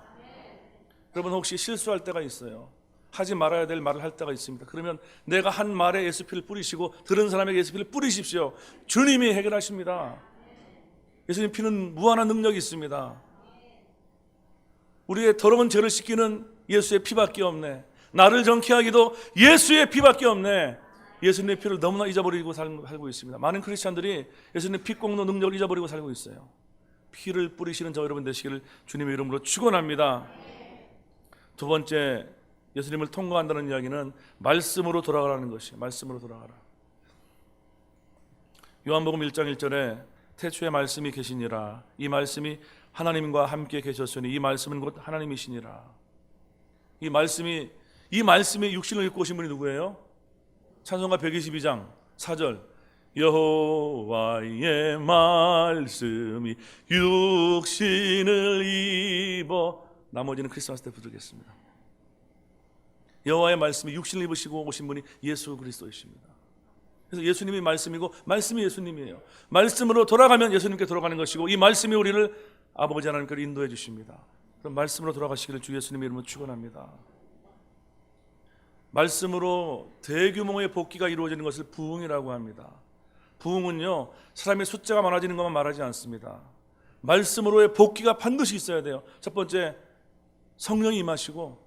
여러분 혹시 실수할 때가 있어요. 하지 말아야 될 말을 할 때가 있습니다. 그러면 내가 한 말에 예수 피를 뿌리시고 들은 사람에게 예수 피를 뿌리십시오. 주님이 해결하십니다. 예수님 피는 무한한 능력이 있습니다. 우리의 더러운 죄를 씻기는 예수의 피밖에 없네. 나를 정케 하기도 예수의 피밖에 없네. 예수님의 피를 너무나 잊어버리고 살고 있습니다. 많은 크리스찬들이 예수님의 피 공로 능력을 잊어버리고 살고 있어요. 피를 뿌리시는 저 여러분 되시기를 주님의 이름으로 축원합니다. 두 번째, 예수님을 통과한다는 이야기는 말씀으로 돌아가라는 것이, 말씀으로 돌아가라. 요한복음 1장 1절에 태초에 말씀이 계시니라. 이 말씀이 하나님과 함께 계셨으니 이 말씀은 곧 하나님이시니라. 이 말씀이 육신을 입고 오신 분이 누구예요? 찬송가 122장 4절. 여호와의 말씀이 육신을 입어. 나머지는 크리스마스 때 부르겠습니다. 여호와의 말씀이 육신을 입으시고 오신 분이 예수 그리스도이십니다. 그래서 예수님이 말씀이고 말씀이 예수님이에요. 말씀으로 돌아가면 예수님께 돌아가는 것이고 이 말씀이 우리를 아버지 하나님께로 인도해 주십니다. 그럼 말씀으로 돌아가시기를 주 예수님의 이름으로 축원합니다. 말씀으로 대규모의 복귀가 이루어지는 것을 부흥이라고 합니다. 부흥은요, 사람의 숫자가 많아지는 것만 말하지 않습니다. 말씀으로의 복귀가 반드시 있어야 돼요. 첫 번째, 성령이 임하시고,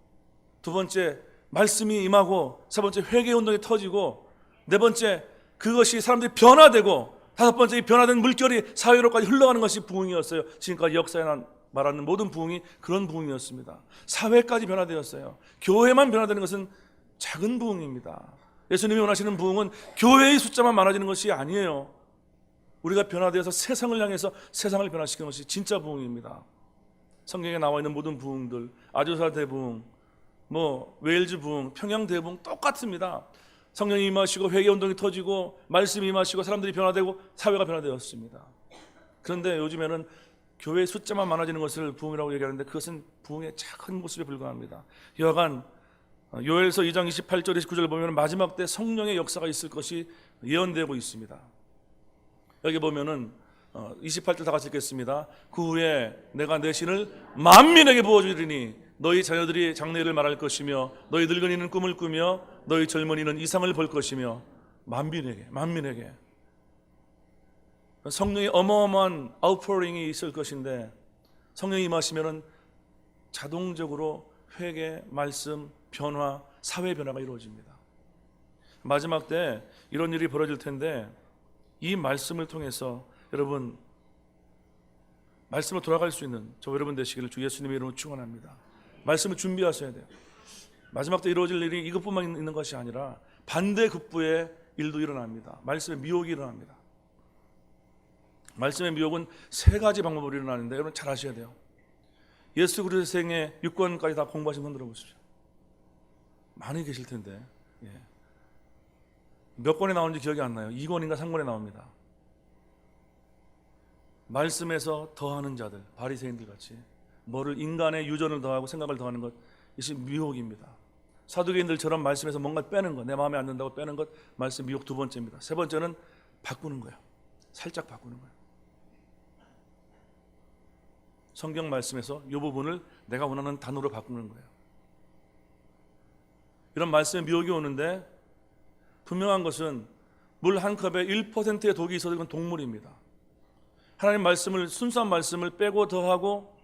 두 번째, 말씀이 임하고, 세 번째, 회개운동이 터지고, 네 번째, 그것이 사람들이 변화되고, 다섯 번째, 이 변화된 물결이 사회로까지 흘러가는 것이 부흥이었어요. 지금까지 역사에 말하는 모든 부흥이 그런 부흥이었습니다. 사회까지 변화되었어요. 교회만 변화되는 것은 작은 부흥입니다. 예수님이 원하시는 부흥은 교회의 숫자만 많아지는 것이 아니에요. 우리가 변화되어서 세상을 향해서 세상을 변화시키는 것이 진짜 부흥입니다. 성경에 나와 있는 모든 부흥들, 아조사 대부흥, 웨일즈 부흥, 평양 대부흥 똑같습니다. 성령이 임하시고 회개운동이 터지고 말씀이 임하시고 사람들이 변화되고 사회가 변화되었습니다. 그런데 요즘에는 교회의 숫자만 많아지는 것을 부흥이라고 얘기하는데 그것은 부흥의 작은 모습에 불과합니다. 여하간 요엘서 2장 28절 29절 보면 마지막 때 성령의 역사가 있을 것이 예언되고 있습니다. 여기 보면은 28절 다 같이 읽겠습니다. 그 후에 내가 내 신을 만민에게 부어주리니 너희 자녀들이 장래를 말할 것이며 너희 늙은이는 꿈을 꾸며 너희 젊은이는 이상을 볼 것이며 만민에게 성령의 어마어마한 아웃포링이 있을 것인데 성령이 임하시면은 자동적으로 회개, 말씀, 변화, 사회 변화가 이루어집니다. 마지막 때 이런 일이 벌어질 텐데 이 말씀을 통해서 여러분 말씀으로 돌아갈 수 있는 저 여러분 되시기를 주 예수님의 이름으로 축원합니다. 말씀을 준비하셔야 돼요. 마지막 때 이루어질 일이 이것뿐만 있는 것이 아니라 반대급부의 일도 일어납니다. 말씀의 미혹이 일어납니다. 말씀의 미혹은 세 가지 방법으로 일어나는데 여러분 잘 아셔야 돼요. 예수 그리스도의 생애 6권까지 다 공부하신 분 들어보십시오. 많이 계실 텐데 몇 권에 나오는지 기억이 안 나요. 2권인가 3권에 나옵니다. 말씀에서 더하는 자들, 바리새인들 같이 뭐를 인간의 유전을 더하고 생각을 더하는 것, 이것이 미혹입니다. 사두개인들처럼 말씀에서 뭔가 빼는 것, 내 마음에 안 든다고 빼는 것, 말씀 미혹 두 번째입니다. 세 번째는 바꾸는 거예요. 살짝 바꾸는 거예요. 성경 말씀에서 이 부분을 내가 원하는 단어로 바꾸는 거예요. 이런 말씀의 미혹이 오는데 분명한 것은 물 한 컵에 1%의 독이 있어도 이건 독물입니다. 하나님 말씀을 순수한 말씀을 빼고 더하고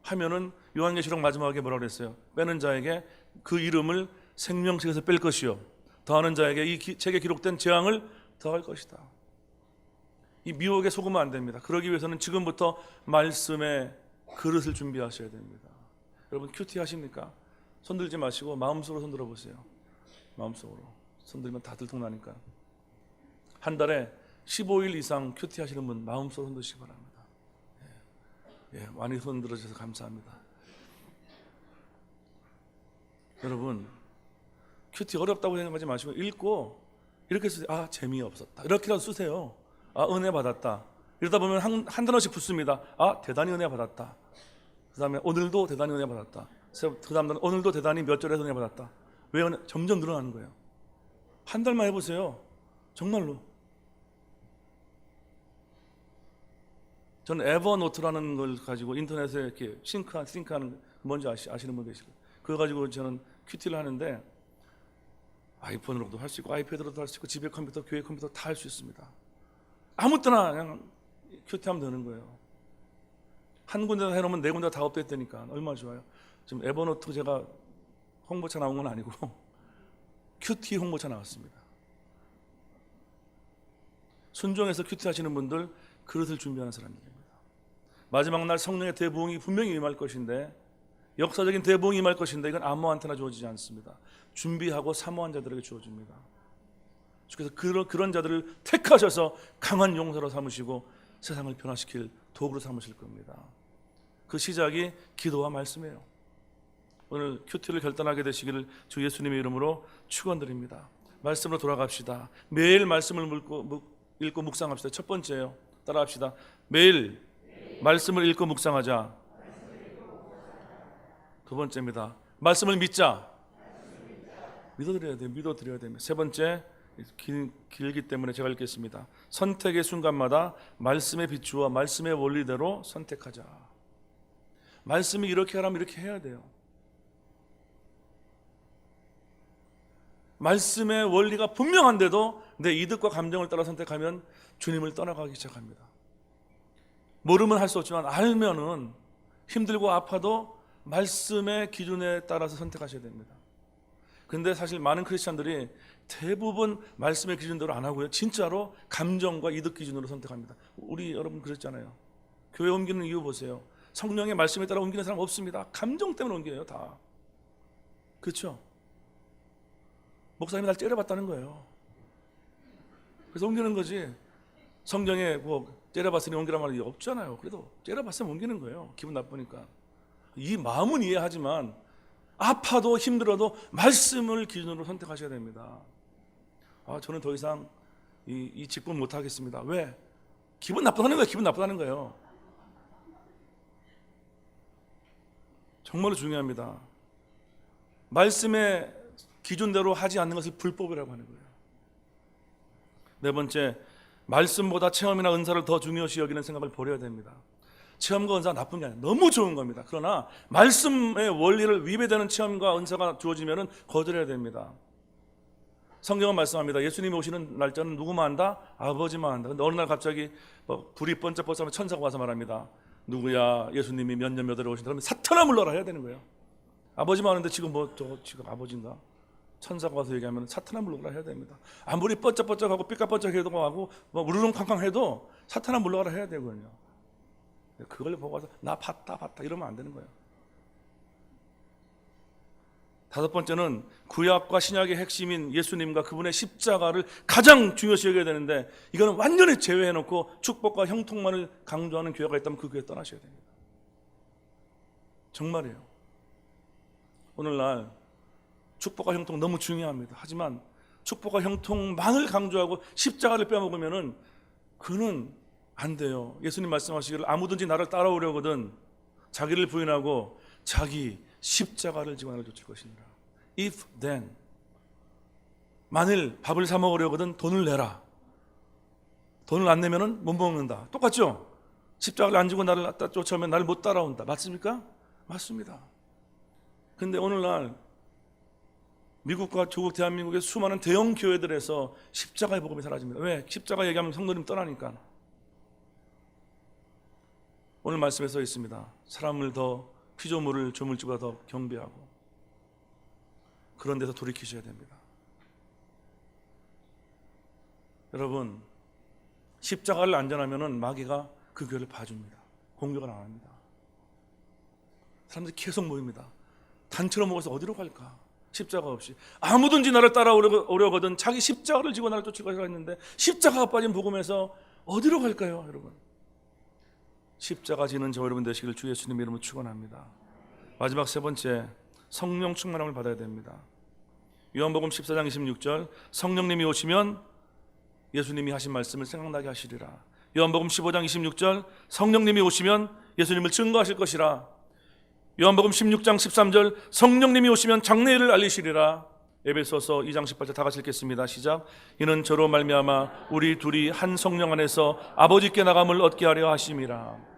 하면은 요한계시록 마지막에 뭐라고 그랬어요? 빼는 자에게 그 이름을 생명책에서 뺄 것이요 더하는 자에게 이 책에 기록된 재앙을 더할 것이다. 이 미혹에 속으면 안 됩니다. 그러기 위해서는 지금부터 말씀의 그릇을 준비하셔야 됩니다. 여러분 큐티 하십니까? 손들지 마시고 마음속으로 손들어 보세요. 마음속으로 손들면 다 들통나니까. 한 달에 15일 이상 큐티 하시는 분 마음속으로 손드시기 바랍니다. 많이 손들어 주셔서 감사합니다. 여러분 큐티 어렵다고 생각하지 마시고 읽고 이렇게 쓰세요. 아 재미없었다 이렇게라도 쓰세요. 아 은혜 받았다. 이러다 보면 한 단어씩 붙습니다. 아 대단히 은혜 받았다. 그 다음에 오늘도 대단히 은혜 받았다. 그 다음 오늘도 대단히 몇 절에서 은혜 받았다. 왜 점점 늘어나는 거예요. 한 달만 해보세요. 정말로. 저는 에버노트라는 걸 가지고 인터넷에 이렇게 싱크하는 뭔지 아시는 분 계시고 그거 가지고 저는 큐티를 하는데 아이폰으로도 할 수 있고 아이패드로도 할 수 있고 집에 컴퓨터, 교회 컴퓨터 다 할 수 있습니다. 아무 때나 그냥 큐티하면 되는 거예요. 한 군데다 해놓으면 네 군데가 다 업데이트되니까 얼마나 좋아요. 지금 에버노트 제가 홍보차 나온 건 아니고 큐티 홍보차 나왔습니다. 순종해서 큐티 하시는 분들 그릇을 준비하는 사람들입니다. 마지막 날 성령의 대부흥이 분명히 임할 것인데 역사적인 대부흥이 임할 것인데 이건 아무한테나 주어지지 않습니다. 준비하고 사모한 자들에게 주어집니다. 주께서 그런 자들을 택하셔서 강한 용사로 삼으시고 세상을 변화시킬 도구로 삼으실 겁니다. 그 시작이 기도와 말씀이에요. 오늘 큐티를 결단하게 되시기를 주 예수님의 이름으로 축원드립니다. 말씀으로 돌아갑시다. 매일 말씀을 읽고 묵상합시다. 첫 번째예요. 따라합시다. 매일 말씀을 읽고 묵상하자. 두 번째입니다. 말씀을 믿자. 믿어드려야 돼요. 믿어드려야 됩니다. 세 번째, 길기 때문에 제가 읽겠습니다. 선택의 순간마다 말씀에 비추어 말씀의 원리대로 선택하자. 말씀이 이렇게 하라면 이렇게 해야 돼요. 말씀의 원리가 분명한데도 내 이득과 감정을 따라 선택하면 주님을 떠나가기 시작합니다. 모르면 할 수 없지만 알면은 힘들고 아파도 말씀의 기준에 따라서 선택하셔야 됩니다. 근데 사실 많은 크리스찬들이 대부분 말씀의 기준대로 안 하고요. 진짜로 감정과 이득 기준으로 선택합니다. 우리 여러분 그랬잖아요. 교회 옮기는 이유 보세요. 성령의 말씀에 따라 옮기는 사람 없습니다. 감정 때문에 옮겨요, 다. 그렇죠? 목사님이 날 째려봤다는 거예요. 그래서 옮기는 거지. 성경에 뭐 째려봤으니 옮기란 말이 없잖아요. 그래도 째려봤으면 옮기는 거예요. 기분 나쁘니까. 이 마음은 이해하지만 아파도 힘들어도 말씀을 기준으로 선택하셔야 됩니다. 저는 더 이상 이 직분 못 하겠습니다. 왜? 기분 나쁘다는 거예요. 기분 나쁘다는 거예요. 정말로 중요합니다. 말씀의 기준대로 하지 않는 것을 불법이라고 하는 거예요. 네 번째, 말씀보다 체험이나 은사를 더 중요시 여기는 생각을 버려야 됩니다. 체험과 은사가 나쁜 게 아니라 너무 좋은 겁니다. 그러나 말씀의 원리를 위배되는 체험과 은사가 주어지면 거절해야 됩니다. 성경은 말씀합니다. 예수님이 오시는 날짜는 누구만 한다? 아버지만 한다. 근데 어느 날 갑자기 불이 번쩍번쩍하면 천사가 와서 말합니다. 누구야? 예수님이 몇 년 몇 월에 오신다. 그러면 사탄아 물러라 해야 되는 거예요. 아버지만 하는데 지금 지금 아버지인가? 천사가 와서 얘기하면 사탄아 물러가라 해야 됩니다. 아무리 뻗쩍뻗쩍하고 삐까뻔쩍해도 하고 우르릉쾅쾅 해도 사탄아 물러가라 해야 되거든요. 그걸 보고 와서 나 봤다 이러면 안 되는 거예요. 다섯 번째는 구약과 신약의 핵심인 예수님과 그분의 십자가를 가장 중요시 여겨야 되는데 이거는 완전히 제외해놓고 축복과 형통만을 강조하는 교회가 있다면 그 교회 떠나셔야 됩니다. 정말이에요. 오늘날 축복과 형통 너무 중요합니다. 하지만 축복과 형통만을 강조하고 십자가를 빼먹으면은 그는 안 돼요. 예수님 말씀하시기를 아무든지 나를 따라오려거든 자기를 부인하고 자기 십자가를 지고 나를 쫓을 것이니라. If then 만일 밥을 사 먹으려거든 돈을 내라. 돈을 안 내면은 못 먹는다. 똑같죠? 십자가를 안 지고 나를 쫓아오면 나를 못 따라온다. 맞습니까? 맞습니다. 근데 오늘날 미국과 조국 대한민국의 수많은 대형 교회들에서 십자가의 복음이 사라집니다. 왜? 십자가 얘기하면 성도님 떠나니까. 오늘 말씀에 써 있습니다. 사람을 더 피조물을 조물주가 더 경배하고 그런 데서 돌이키셔야 됩니다. 여러분 십자가를 안 전하면은 마귀가 그 교회를 봐줍니다. 공격을 안 합니다. 사람들이 계속 모입니다. 단체로 모여서 어디로 갈까? 십자가 없이 아무든지 나를 따라오려거든 자기 십자가를 지고 나를 쫓을 것이라 했는데 십자가가 빠진 복음에서 어디로 갈까요, 여러분? 십자가 지는 저 여러분 되시기를 주 예수님 이름으로 축원합니다. 마지막 세 번째, 성령 충만함을 받아야 됩니다. 요한복음 14장 26절 성령님이 오시면 예수님이 하신 말씀을 생각나게 하시리라. 요한복음 15장 26절 성령님이 오시면 예수님을 증거하실 것이라. 요한복음 16장 13절 성령님이 오시면 장래일을 알리시리라. 에베소서 2장 18절 다 같이 읽겠습니다. 시작. 이는 저로 말미암아 우리 둘이 한 성령 안에서 아버지께 나감을 얻게 하려 하심이라.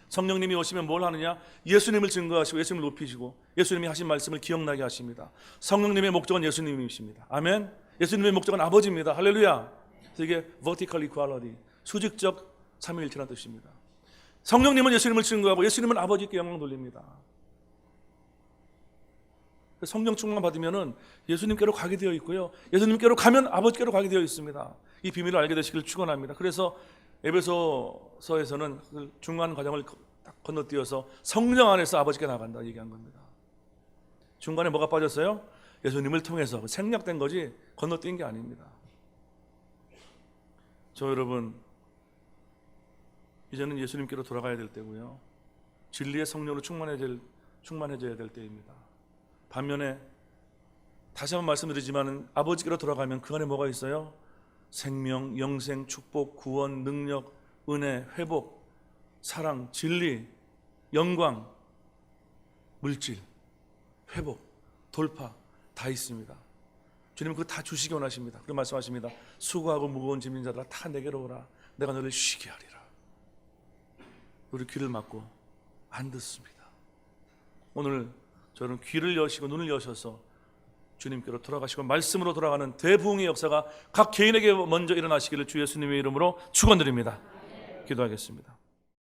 성령님이 오시면 뭘 하느냐? 예수님을 증거하시고 예수님을 높이시고 예수님이 하신 말씀을 기억나게 하십니다. 성령님의 목적은 예수님이십니다. 아멘. 예수님의 목적은 아버지입니다. 할렐루야. 그래서 이게 vertical equality, 수직적 삼위일체라는 뜻입니다. 성령님은 예수님을 증거하고 예수님은 아버지께 영광 돌립니다. 성령 충만 받으면은 예수님께로 가게 되어 있고요. 예수님께로 가면 아버지께로 가게 되어 있습니다. 이 비밀을 알게 되시길 축원합니다. 그래서 에베소서에서는 그 중간 과정을 딱 건너뛰어서 성령 안에서 아버지께 나간다 얘기한 겁니다. 중간에 뭐가 빠졌어요? 예수님을 통해서 생략된 거지 건너뛴 게 아닙니다. 저 여러분 이제는 예수님께로 돌아가야 될 때고요. 진리의 성령으로 충만해져야 될 때입니다. 반면에 다시 한번 말씀드리지만 아버지께로 돌아가면 그 안에 뭐가 있어요? 생명, 영생, 축복, 구원, 능력, 은혜, 회복, 사랑, 진리, 영광, 물질, 회복, 돌파 다 있습니다. 주님은 그거 다 주시기 원하십니다. 그런 말씀하십니다. 수고하고 무거운 짐진 자들아 다 내게로 오라. 내가 너를 쉬게 하리라. 우리 귀를 막고 안 듣습니다. 오늘 저는 귀를 여시고 눈을 여셔서 주님께로 돌아가시고 말씀으로 돌아가는 대부흥의 역사가 각 개인에게 먼저 일어나시기를 주 예수님의 이름으로 축원드립니다. 기도하겠습니다.